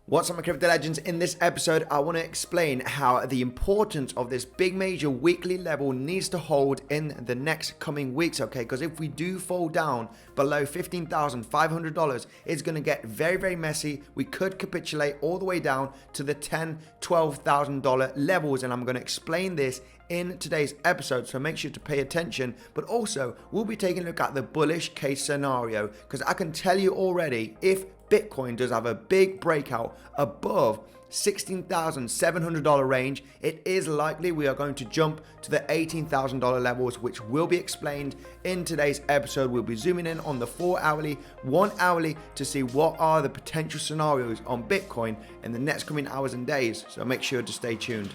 What's up, my crypto legends? In this episode, I want to explain how the importance of this big major weekly level needs to hold in the next coming weeks, okay? Because if we do fall down below $15,500, it's going to get very, very messy. We could capitulate all the way down to the $10,000, $12,000 levels, and I'm going to explain this in today's episode, so make sure to pay attention. But also, we'll be taking a look at the bullish case scenario, because I can tell you already, if Bitcoin does have a big breakout above $16,700 range, it is likely we are going to jump to the $18,000 levels, which will be explained in today's episode. We'll be zooming in on the 4-hourly, 1-hourly to see what are the potential scenarios on Bitcoin in the next coming hours and days, so make sure to stay tuned.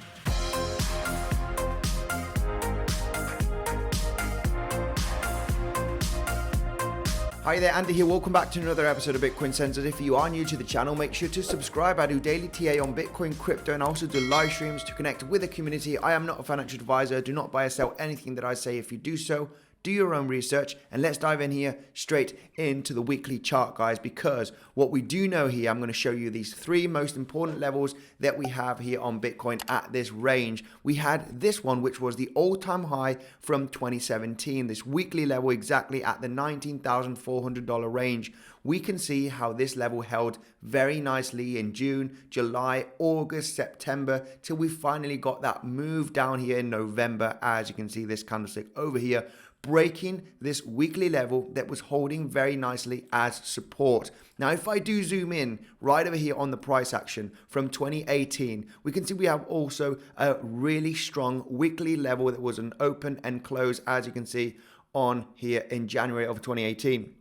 Hi there, Andy here. Welcome back to another episode of Bitcoinsensus. If you are new to the channel, make sure to subscribe. I do daily TA on Bitcoin, crypto, and I also do live streams to connect with the community. I am not a financial advisor. Do not buy or sell anything that I say. If you do so, do your own research, and let's dive in here straight into the weekly chart, guys, because what we do know here, I'm going to show you these three most important levels that we have here on Bitcoin at this range. We had this one, which was the all-time high from 2017, this weekly level exactly at the $19,400 range. We can see how this level held very nicely in June, July, August, September, till we finally got that move down here in November. As you can see, this candlestick over here breaking this weekly level that was holding very nicely as support. Now, if I do zoom in right over here on the price action from 2018, we can see we have also a really strong weekly level that was an open and close, as you can see on here in January of 2018.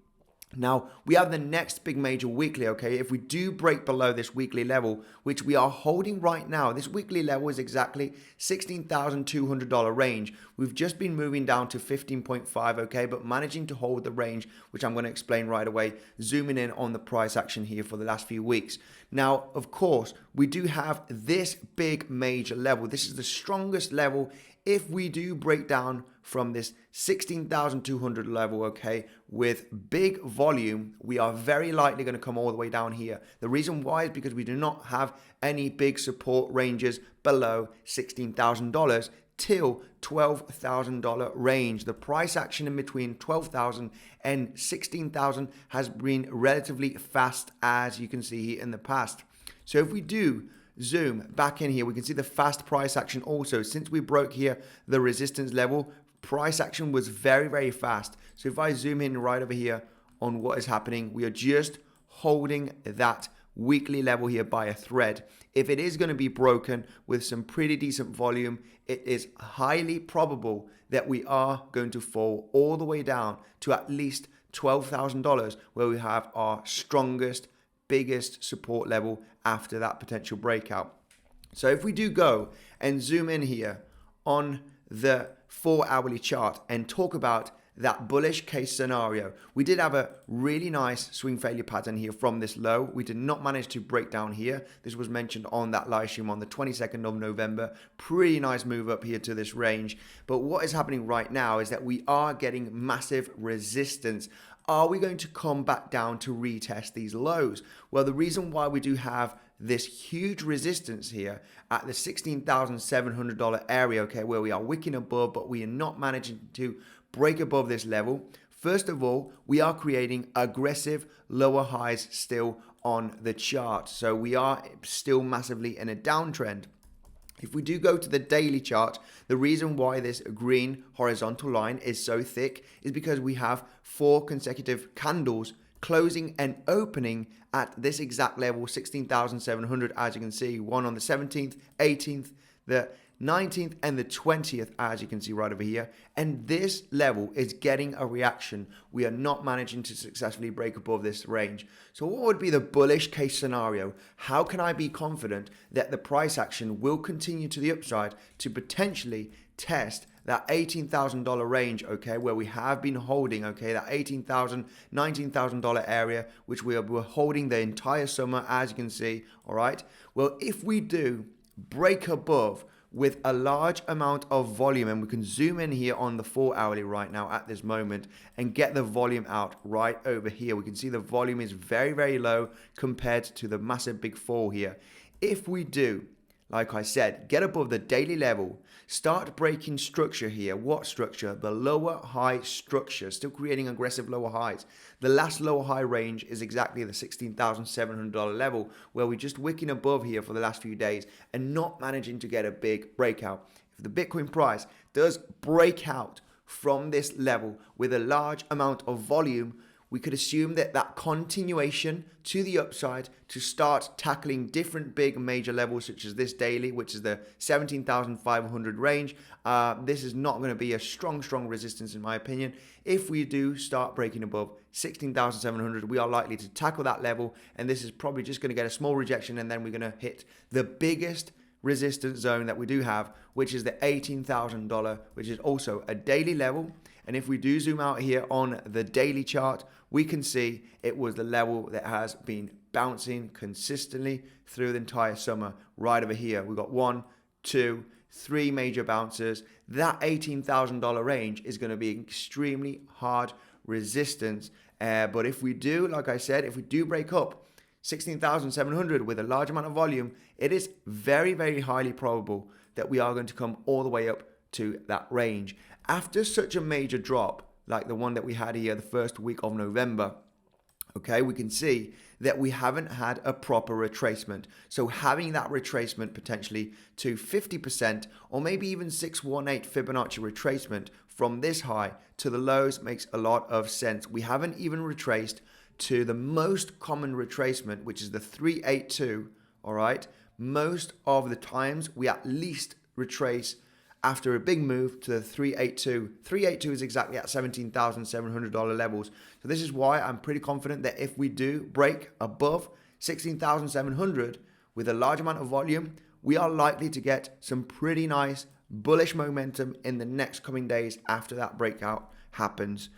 Now, we have the next big major weekly, okay? If we do break below this weekly level, which we are holding right now, this weekly level is exactly $16,200 range. We've just been moving down to 15.5, okay? But managing to hold the range, which I'm going to explain right away, zooming in on the price action here for the last few weeks. Now, of course, we do have this big major level. This is the strongest level. If we do break down from this 16,200 level, okay, with big volume, we are very likely going to come all the way down here. The reason why is because we do not have any big support ranges below $16,000 till $12,000 range. The price action in between 12,000 and 16,000 has been relatively fast, as you can see in the past. So if we do zoom back in here, we can see the fast price action also. Since we broke here the resistance level, price action was very, very fast. So if I zoom in right over here on what is happening, we are just holding that weekly level here by a thread. If it is going to be broken with some pretty decent volume, it is highly probable that we are going to fall all the way down to at least $12,000, where we have our strongest, biggest support level after that potential breakout. So if we do go and zoom in here on the 4-hourly chart and talk about that bullish case scenario, we did have a really nice swing failure pattern here from this low. We did not manage to break down here. This was mentioned on that live stream on the 22nd of November. Pretty nice move up here to this range. But what is happening right now is that we are getting massive resistance. Are we going to come back down to retest these lows? Well, the reason why we do have this huge resistance here at the $16,700 area, okay, where we are wicking above, but we are not managing to break above this level. First of all, we are creating aggressive lower highs still on the chart. So we are still massively in a downtrend. If we do go to the daily chart, the reason why this green horizontal line is so thick is because we have 4 consecutive candles closing and opening at this exact level, 16,700, as you can see, one on the 17th, 18th, the 19th, and the 20th, as you can see right over here. And this level is getting a reaction. We are not managing to successfully break above this range. So what would be the bullish case scenario? How can I be confident that the price action will continue to the upside to potentially test that $18,000 range, okay, where we have been holding, okay, that $18,000, $19,000 area, which we were holding the entire summer, as you can see, all right? Well, if we do break above with a large amount of volume, and we can zoom in here on the 4-hourly right now at this moment and get the volume out right over here. We can see the volume is very, very low compared to the massive big fall here. If we do, like I said, get above the daily level, start breaking structure here. What structure? The lower high structure, still creating aggressive lower highs. The last lower high range is exactly the $16,700 level, where we're just wicking above here for the last few days and not managing to get a big breakout. If the Bitcoin price does break out from this level with a large amount of volume, we could assume that that continuation to the upside to start tackling different big major levels, such as this daily, which is the 17,500 range. This is not going to be a strong resistance in my opinion. If we do start breaking above 16,700, we are likely to tackle that level, and this is probably just going to get a small rejection, and then we're going to hit the biggest resistance zone that we do have, which is the $18,000, which is also a daily level. And if we do zoom out here on the daily chart, we can see it was the level that has been bouncing consistently through the entire summer. Right over here, we've got 1, 2, 3 major bounces. That $18,000 range is going to be extremely hard resistance. But if we do, like I said, if we do break up 16,700 with a large amount of volume, it is very, very highly probable that we are going to come all the way up to that range. After such a major drop, like the one that we had here the first week of November, okay, we can see that we haven't had a proper retracement. So having that retracement potentially to 50% or maybe even 618 Fibonacci retracement from this high to the lows makes a lot of sense. We haven't even retraced to the most common retracement, which is the 382, all right? Most of the times we at least retrace after a big move to the 382. 382 is exactly at $17,700 levels. So this is why I'm pretty confident that if we do break above 16,700 with a large amount of volume, we are likely to get some pretty nice bullish momentum in the next coming days after that breakout happens.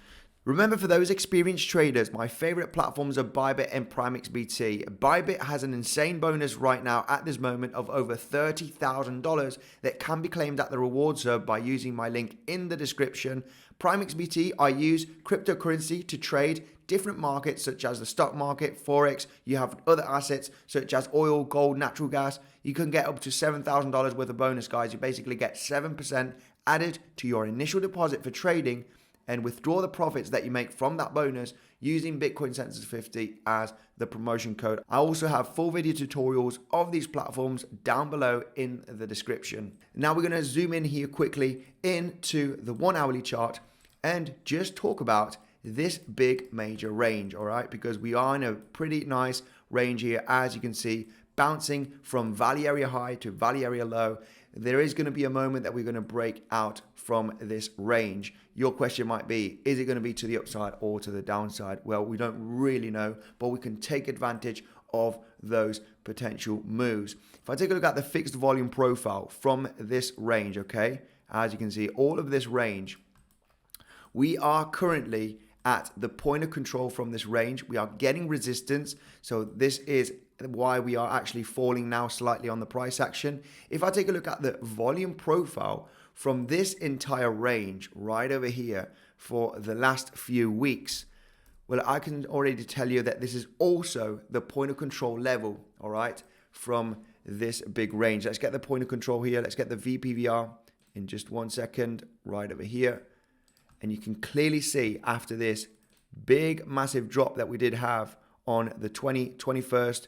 Remember, for those experienced traders, my favorite platforms are Bybit and PrimexBT. Bybit has an insane bonus right now at this moment of over $30,000 that can be claimed at the rewards hub by using my link in the description. PrimexBT, I use cryptocurrency to trade different markets such as the stock market, Forex. You have other assets such as oil, gold, natural gas. You can get up to $7,000 worth of bonus, guys. You basically get 7% added to your initial deposit for trading, and withdraw the profits that you make from that bonus using Bitcoinsensus 50 as the promotion code. I also have full video tutorials of these platforms down below in the description. Now we're going to zoom in here quickly into the 1-hourly chart and just talk about this big major range, all right? Because we are in a pretty nice range here, as you can see, bouncing from value area high to value area low. There is going to be a moment that we're going to break out from this range. Your question might be, is it going to be to the upside or to the downside? Well, we don't really know, but we can take advantage of those potential moves. If I take a look at the fixed volume profile from this range, okay, as you can see, all of this range, we are currently at the point of control from this range. We are getting resistance. So this is why we are actually falling now slightly on the price action. If I take a look at the volume profile from this entire range right over here for the last few weeks, well, I can already tell you that this is also the point of control level, all right, from this big range. Let's get the point of control here. Let's get the VPVR in just 1 second right over here. And you can clearly see after this big, massive drop that we did have on the 21st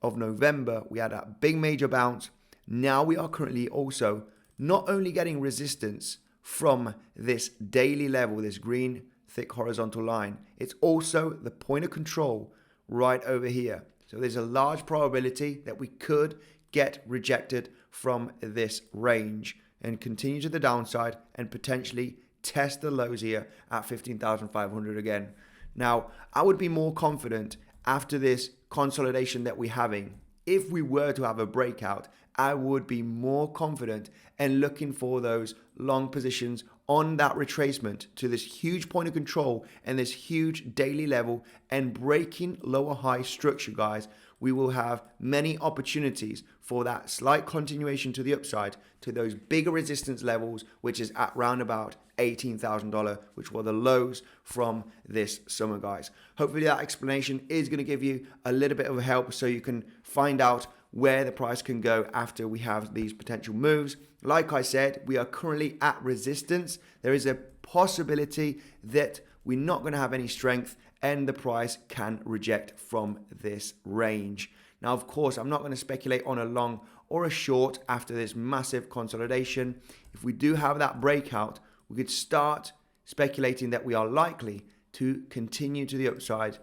of November, we had a big major bounce. Now we are currently also not only getting resistance from this daily level, this green thick horizontal line, it's also the point of control right over here. So there's a large probability that we could get rejected from this range and continue to the downside and potentially test the lows here at 15,500 again. Now, I would be more confident after this consolidation that we're having. If we were to have a breakout, I would be more confident and looking for those long positions on that retracement to this huge point of control and this huge daily level and breaking lower high structure, guys. we will have many opportunities for that slight continuation to the upside to those bigger resistance levels, which is at round about $18,000, which were the lows from this summer, guys. Hopefully that explanation is going to give you a little bit of help so you can find out where the price can go after we have these potential moves. Like I said, we are currently at resistance. There is a possibility that we're not going to have any strength and the price can reject from this range. Now, of course, I'm not going to speculate on a long or a short after this massive consolidation. If we do have that breakout, we could start speculating that we are likely to continue to the upside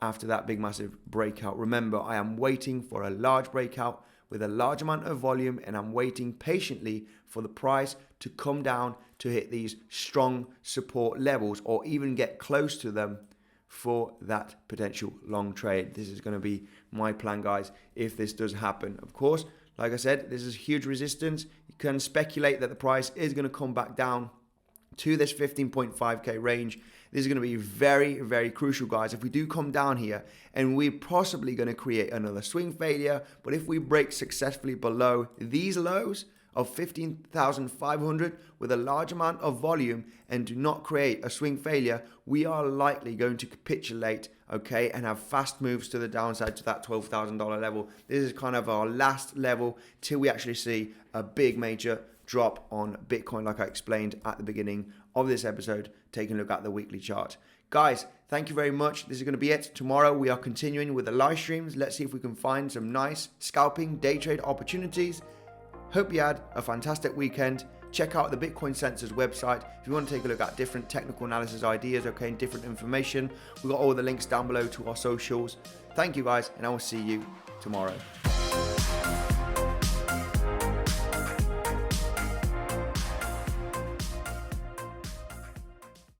after that big massive breakout. Remember, I am waiting for a large breakout with a large amount of volume, and I'm waiting patiently for the price to come down to hit these strong support levels or even get close to them for that potential long trade. This is going to be my plan, guys, if this does happen. Of course, like I said, this is huge resistance. You can speculate that the price is going to come back down to this 15.5k range. This is going to be very, very crucial, guys. If we do come down here, and we're possibly going to create another swing failure, but if we break successfully below these lows of 15,500 with a large amount of volume and do not create a swing failure, we are likely going to capitulate, okay, and have fast moves to the downside to that $12,000 level. This is kind of our last level till we actually see a big major drop on Bitcoin, like I explained at the beginning of this episode, taking a look at the weekly chart. Guys, thank you very much. This is going to be it. Tomorrow we are continuing with the live streams. Let's see if we can find some nice scalping day trade opportunities. Hope you had a fantastic weekend. Check out the Bitcoinsensus website if you want to take a look at different technical analysis ideas, okay, and different information. We've got all the links down below to our socials. Thank you, guys, and I will see you tomorrow.